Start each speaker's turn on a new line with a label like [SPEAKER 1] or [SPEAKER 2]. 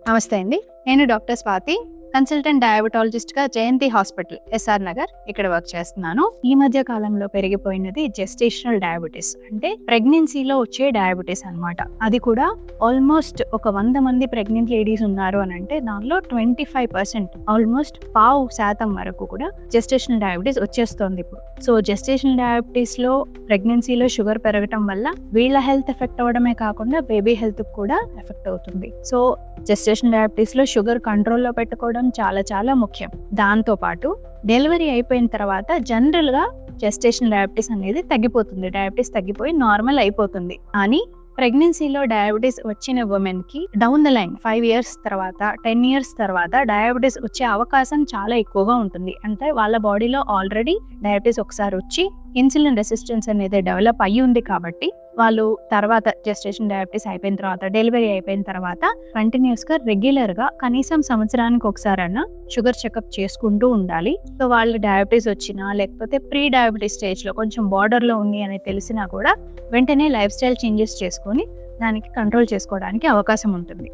[SPEAKER 1] నమస్తే అండి. నేను డాక్టర్ స్వాతి, కన్సల్టెంట్ డయాబెటాలజిస్ట్‌గా జయంతి హాస్పిటల్, ఎస్ఆర్ నగర్ ఇక్కడ వర్క్ చేస్తున్నాను. ఈ మధ్య కాలంలో పెరిగిపోయినది జెస్టేషనల్ డయాబెటిస్. అంటే ప్రెగ్నెన్సీలో వచ్చే డయాబెటిస్ అన్నమాట. అది కూడా ఆల్మోస్ట్ ఒక 100 మంది ప్రెగ్నెంట్ లేడీస్ ఉన్నారు అని అంటే దానిలో 25% ఆల్మోస్ట్ 15% వరకు కూడా జెస్టేషనల్ డయాబెటిస్ వచ్చేస్తోంది ఇప్పుడు. సో జెస్టేషనల్ డయాబెటిస్‌లో ప్రెగ్నెన్సీలో షుగర్ పెరగటం వల్ల వీళ్ళ హెల్త్ ఎఫెక్ట్ అవ్వడమే కాకుండా బేబీ హెల్త్ కూడా ఎఫెక్ట్ అవుతుంది. సో జెస్టేషనల్ డయాబెటిస్‌లో షుగర్ కంట్రోల్‌లో పెట్టుకోవడం చాలా ముఖ్యం. దాంతో పాటు డెలివరీ అయిపోయిన తర్వాత జనరల్‌గా జెస్టేషనల్ డయాబెటిస్ అనేది తగ్గిపోతుంది. డయాబెటిస్ తగ్గిపోయి నార్మల్ అయిపోతుంది. కానీ ప్రెగ్నెన్సీలో డయాబెటిస్ వచ్చిన ఉమెన్‌కి డౌన్ ద లైన్ 5 ఇయర్స్ తర్వాత, 10 ఇయర్స్ తర్వాత డయాబెటిస్ వచ్చే అవకాశం చాలా ఎక్కువగా ఉంటుంది. అంటే వాళ్ళ బాడీలో ఆల్రెడీ డయాబెటిస్ ఒకసారి వచ్చి ఇన్సులిన్ రెసిస్టెన్స్ అనేది డెవలప్ అయ్యి ఉంది కాబట్టి వాళ్ళు తర్వాత జెస్టేషన్ డయాబెటిస్ అయిపోయిన తర్వాత, డెలివరీ అయిపోయిన తర్వాత కంటిన్యూస్‌గా రెగ్యులర్‌గా కనీసం సంవత్సరానికి ఒకసారన్నా షుగర్ చెకప్ చేసుకుంటూ ఉండాలి. సో వాళ్ళు డయాబెటిస్ వచ్చినా లేకపోతే ప్రీ డయాబెటిస్ స్టేజ్‌లో కొంచెం బార్డర్‌లో ఉంది అని తెలిసినా కూడా వెంటనే లైఫ్ స్టైల్ చేంజెస్ చేసుకొని దానికి కంట్రోల్ చేసుకోవడానికి అవకాశం ఉంటుంది.